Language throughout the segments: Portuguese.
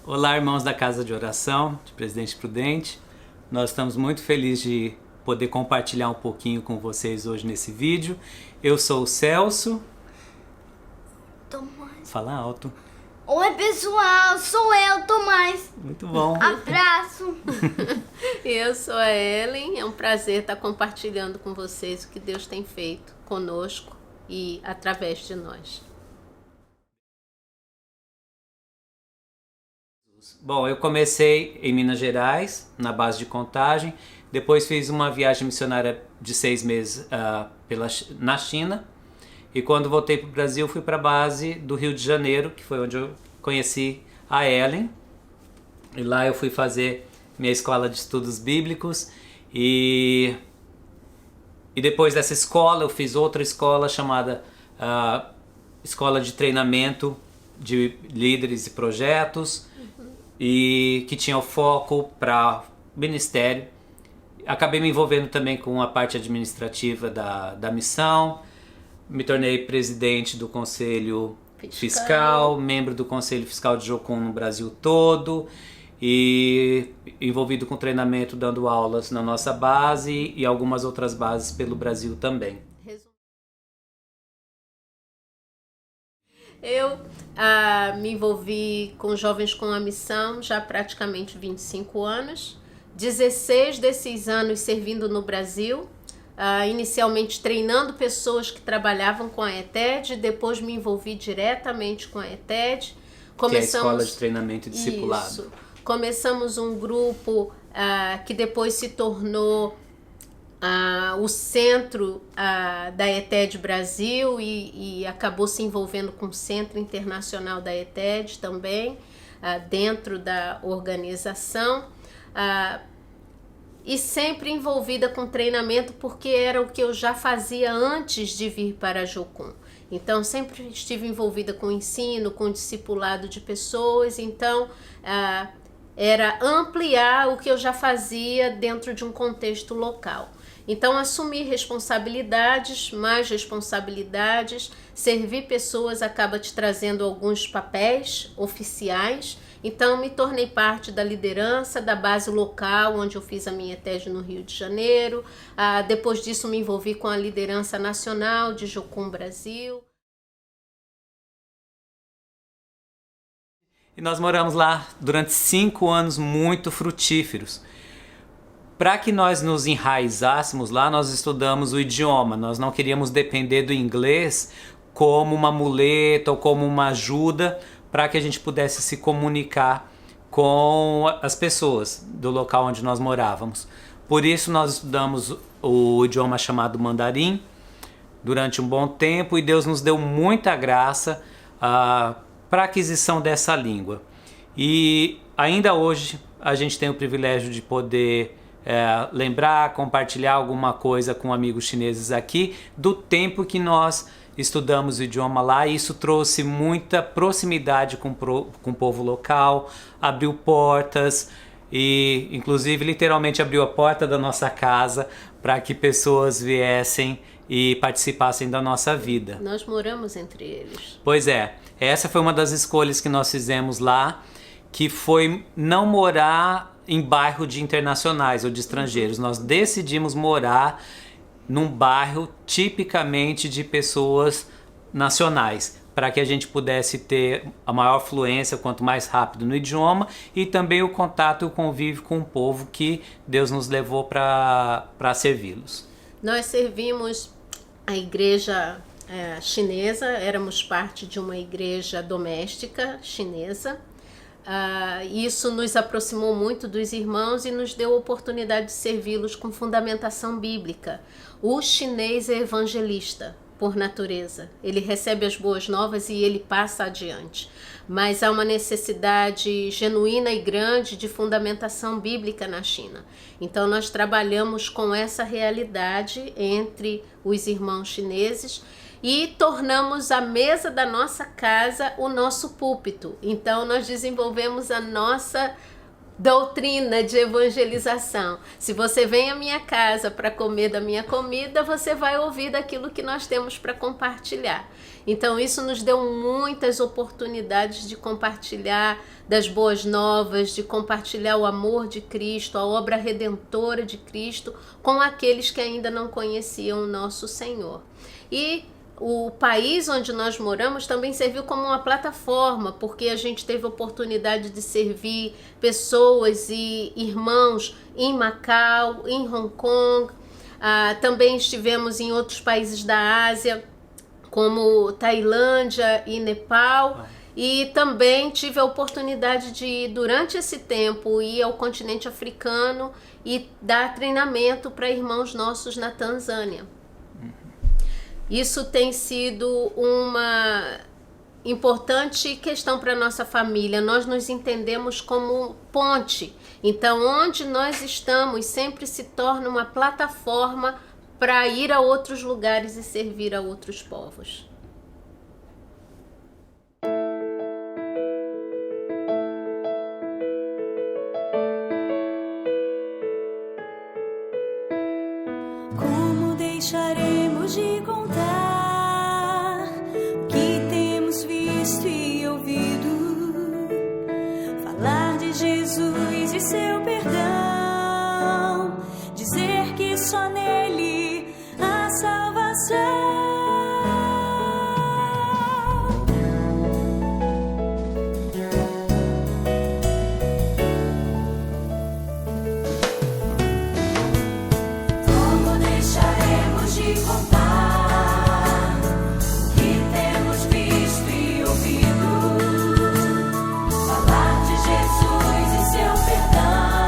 Olá, irmãos da Casa de Oração de Presidente Prudente. Nós estamos muito felizes de poder compartilhar um pouquinho com vocês hoje nesse vídeo. Eu sou o Celso. Tomás. Fala alto. Oi, pessoal, sou eu, Tomás. Muito bom. Abraço. Eu sou a Ellen, é um prazer estar compartilhando com vocês o que Deus tem feito conosco e através de nós. Bom, eu comecei em Minas Gerais, na base de Contagem. Depois fiz uma viagem missionária de 6 meses na China. E quando voltei para o Brasil, fui para a base do Rio de Janeiro, que foi onde eu conheci a Ellen. E lá eu fui fazer minha escola de estudos bíblicos. E depois dessa escola, eu fiz outra escola chamada Escola de Treinamento de Líderes e Projetos. E que tinha o foco para ministério. Acabei me envolvendo também com a parte administrativa da missão. Me tornei presidente do Conselho Fiscal, membro do Conselho Fiscal de Jocum no Brasil todo e envolvido com treinamento, dando aulas na nossa base e algumas outras bases pelo Brasil também. Eu me envolvi com Jovens com a Missão já há praticamente 25 anos, 16 desses anos servindo no Brasil, inicialmente treinando pessoas que trabalhavam com a ETED, depois me envolvi diretamente com a ETED. Que é a Escola de Treinamento e Discipulado. Isso. Começamos um grupo que depois se tornou o centro da ETED Brasil e acabou se envolvendo com o Centro Internacional da ETED também, dentro da organização, e sempre envolvida com treinamento, porque era o que eu já fazia antes de vir para a Jocum. Então sempre estive envolvida com ensino, com discipulado de pessoas, então era ampliar o que eu já fazia dentro de um contexto local. Então, assumir responsabilidades, mais responsabilidades, servir pessoas acaba te trazendo alguns papéis oficiais. Então, me tornei parte da liderança da base local, onde eu fiz a minha ETED no Rio de Janeiro. Depois disso, me envolvi com a liderança nacional de Jocum Brasil. E nós moramos lá durante 5 anos muito frutíferos. Para que nós nos enraizássemos lá, nós estudamos o idioma. Nós não queríamos depender do inglês como uma muleta ou como uma ajuda para que a gente pudesse se comunicar com as pessoas do local onde nós morávamos. Por isso nós estudamos o idioma chamado mandarim durante um bom tempo e Deus nos deu muita graça para a aquisição dessa língua. E ainda hoje a gente tem o privilégio de poder lembrar, compartilhar alguma coisa com amigos chineses aqui do tempo que nós estudamos o idioma lá, e isso trouxe muita proximidade com o povo local, abriu portas e inclusive literalmente abriu a porta da nossa casa para que pessoas viessem e participassem da nossa vida. Nós moramos entre eles. Pois é, essa foi uma das escolhas que nós fizemos lá, que foi não morar em bairro de internacionais ou de estrangeiros. Nós decidimos morar num bairro tipicamente de pessoas nacionais, para que a gente pudesse ter a maior fluência, quanto mais rápido no idioma, e também o contato e o convívio com o povo que Deus nos levou para servi-los. Nós servimos a igreja chinesa, éramos parte de uma igreja doméstica chinesa. Isso nos aproximou muito dos irmãos e nos deu a oportunidade de servi-los com fundamentação bíblica. O chinês é evangelista por natureza, ele recebe as boas novas e ele passa adiante, mas há uma necessidade genuína e grande de fundamentação bíblica na China. Então nós trabalhamos com essa realidade entre os irmãos chineses e tornamos a mesa da nossa casa o nosso púlpito. Então nós desenvolvemos a nossa doutrina de evangelização. Se você vem à minha casa para comer da minha comida, você vai ouvir daquilo que nós temos para compartilhar. Então isso nos deu muitas oportunidades de compartilhar das boas novas, de compartilhar o amor de Cristo, a obra redentora de Cristo com aqueles que ainda não conheciam o nosso Senhor. E o país onde nós moramos também serviu como uma plataforma, porque a gente teve a oportunidade de servir pessoas e irmãos em Macau, em Hong Kong, também estivemos em outros países da Ásia, como Tailândia e Nepal, e também tive a oportunidade de, durante esse tempo, ir ao continente africano e dar treinamento para irmãos nossos na Tanzânia. Isso tem sido uma importante questão para a nossa família. Nós nos entendemos como ponte. Então, onde nós estamos sempre se torna uma plataforma para ir a outros lugares e servir a outros povos. Como deixaremos de contar o que temos visto e ouvido? Falar de Jesus e seu perdão, dizer que só nele há salvação. Como deixaremos de contar o que temos visto e ouvido? Falar de Jesus e seu perdão,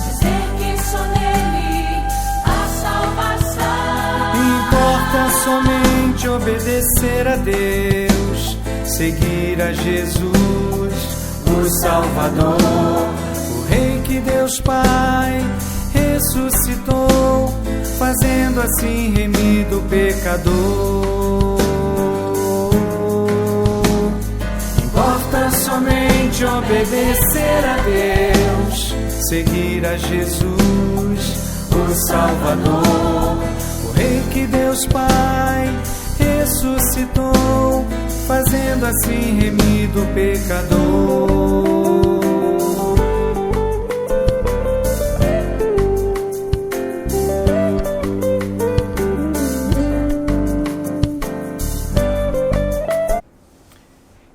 dizer que só nele há salvação. Importa somente obedecer a Deus, seguir a Jesus, o Salvador, o Rei que Deus Pai ressuscitou, fazendo assim remir do pecador. Importa somente obedecer a Deus, seguir a Jesus, o Salvador, o Rei que Deus Pai ressuscitou, fazendo assim remir do pecador.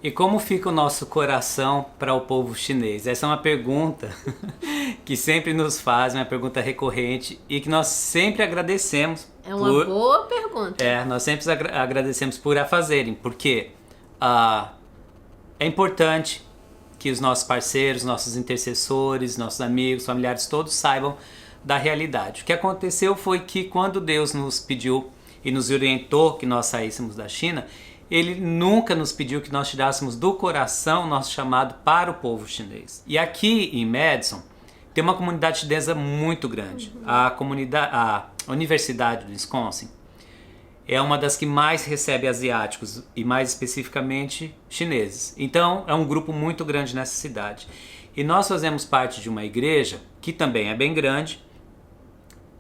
E como fica o nosso coração para o povo chinês? Essa é uma pergunta que sempre nos fazem, uma pergunta recorrente e que nós sempre agradecemos. É uma boa pergunta. Nós sempre agradecemos por a fazerem, porque é importante que os nossos parceiros, nossos intercessores, nossos amigos, familiares, todos saibam da realidade. O que aconteceu foi que quando Deus nos pediu e nos orientou que nós saíssemos da China, Ele nunca nos pediu que nós tirássemos do coração nosso chamado para o povo chinês. E aqui em Madison tem uma comunidade chinesa muito grande. A Universidade do Wisconsin é uma das que mais recebe asiáticos e mais especificamente chineses. Então é um grupo muito grande nessa cidade. E nós fazemos parte de uma igreja que também é bem grande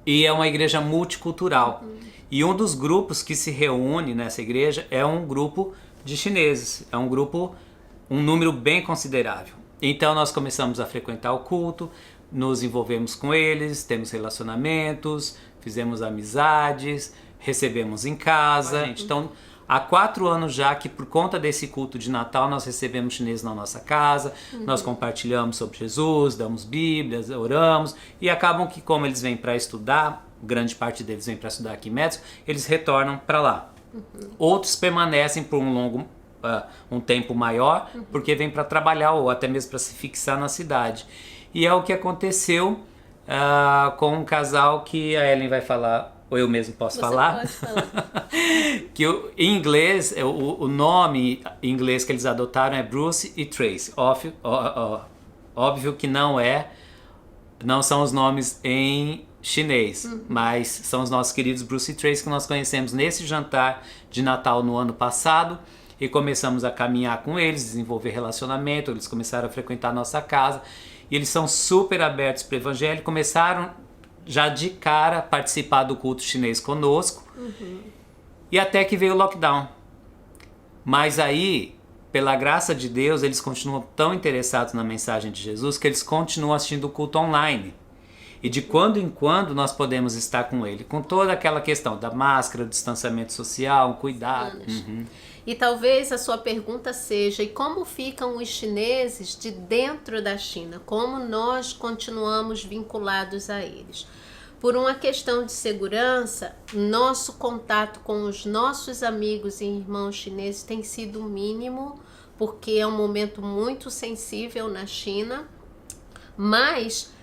e é uma igreja multicultural. E um dos grupos que se reúne nessa igreja é um grupo de chineses, é um número bem considerável. Então nós começamos a frequentar o culto, nos envolvemos com eles, temos relacionamentos, fizemos amizades, recebemos em casa. Então há 4 anos já que por conta desse culto de Natal nós recebemos chineses na nossa casa, nós compartilhamos sobre Jesus, damos bíblias, oramos e acabam que como eles vêm para estudar, grande parte deles vem para estudar aqui em Madison, eles retornam para lá. Outros permanecem por um tempo maior, porque vêm para trabalhar ou até mesmo para se fixar na cidade. E é o que aconteceu com um casal que a Ellen vai falar, ou eu mesmo posso falar. Pode falar. Que em inglês, o nome em inglês que eles adotaram é Bruce e Tracy. Óbvio que não são os nomes em chinês, mas são os nossos queridos Bruce e Tracy que nós conhecemos nesse jantar de Natal no ano passado e começamos a caminhar com eles, desenvolver relacionamento, eles começaram a frequentar a nossa casa e eles são super abertos para o evangelho, começaram já de cara a participar do culto chinês conosco e até que veio o lockdown. Mas aí, pela graça de Deus, eles continuam tão interessados na mensagem de Jesus que eles continuam assistindo o culto online. E de quando em quando nós podemos estar com ele, com toda aquela questão da máscara, do distanciamento social, cuidado. E talvez a sua pergunta seja, e como ficam os chineses de dentro da China? Como nós continuamos vinculados a eles? Por uma questão de segurança, nosso contato com os nossos amigos e irmãos chineses tem sido mínimo, porque é um momento muito sensível na China, mas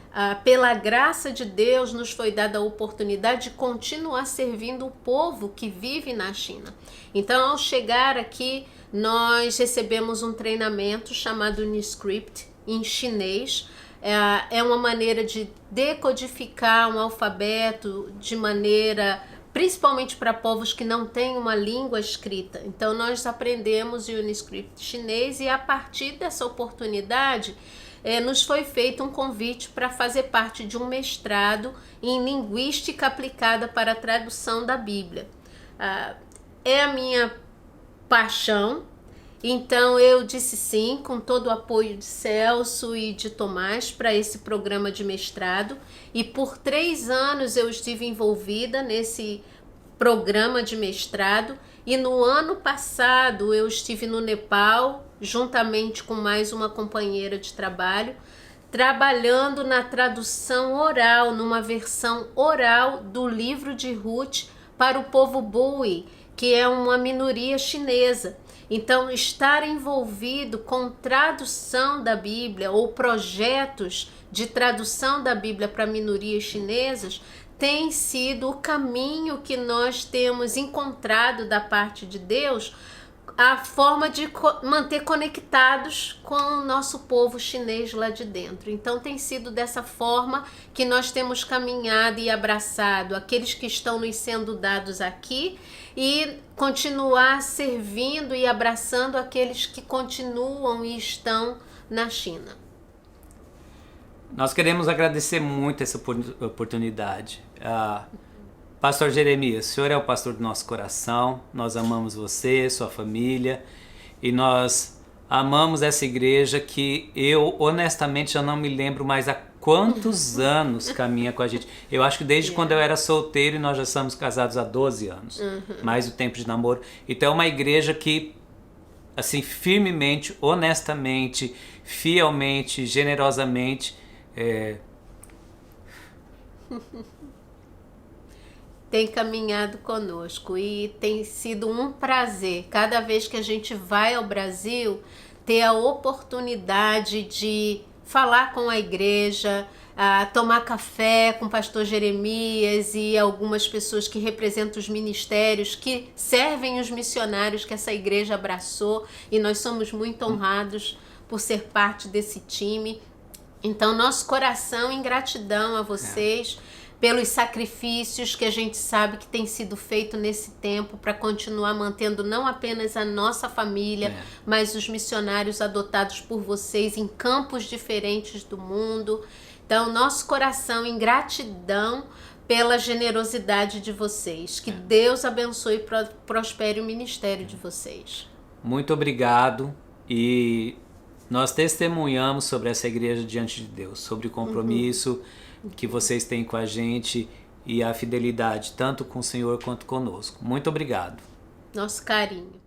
pela graça de Deus nos foi dada a oportunidade de continuar servindo o povo que vive na China. Então, ao chegar aqui, nós recebemos um treinamento chamado Uniscript em chinês. É uma maneira de decodificar um alfabeto de maneira, principalmente para povos que não têm uma língua escrita. Então, nós aprendemos o Uniscript chinês e a partir dessa oportunidade, nos foi feito um convite para fazer parte de um mestrado em linguística aplicada para a tradução da Bíblia. É a minha paixão, então eu disse sim, com todo o apoio de Celso e de Tomás, para esse programa de mestrado. E por 3 anos eu estive envolvida nesse programa de mestrado. E no ano passado eu estive no Nepal, juntamente com mais uma companheira de trabalho, trabalhando na tradução oral, numa versão oral do livro de Ruth para o povo Bui, que é uma minoria chinesa. Então, estar envolvido com tradução da Bíblia ou projetos de tradução da Bíblia para minorias chinesas tem sido o caminho que nós temos encontrado da parte de Deus, a forma de manter conectados com o nosso povo chinês lá de dentro. Então tem sido dessa forma que nós temos caminhado e abraçado aqueles que estão nos sendo dados aqui e continuar servindo e abraçando aqueles que continuam e estão na China. Nós queremos agradecer muito essa oportunidade. Pastor Jeremias, o senhor é o pastor do nosso coração, nós amamos você, sua família, e nós amamos essa igreja que eu, honestamente, já não me lembro mais há quantos anos caminha com a gente. Eu acho que desde quando eu era solteiro e nós já estamos casados há 12 anos, mais o tempo de namoro. Então é uma igreja que, assim, firmemente, honestamente, fielmente, generosamente, tem caminhado conosco e tem sido um prazer, cada vez que a gente vai ao Brasil, ter a oportunidade de falar com a igreja, tomar café com o pastor Jeremias e algumas pessoas que representam os ministérios, que servem os missionários que essa igreja abraçou, e nós somos muito honrados por ser parte desse time. Então, nosso coração em gratidão a vocês pelos sacrifícios que a gente sabe que tem sido feito nesse tempo para continuar mantendo não apenas a nossa família, mas os missionários adotados por vocês em campos diferentes do mundo. Então, nosso coração em gratidão pela generosidade de vocês. Que Deus abençoe e prospere o ministério de vocês. Muito obrigado, e nós testemunhamos sobre essa igreja diante de Deus, sobre o compromisso que vocês têm com a gente e a fidelidade, tanto com o Senhor quanto conosco. Muito obrigado. Nosso carinho.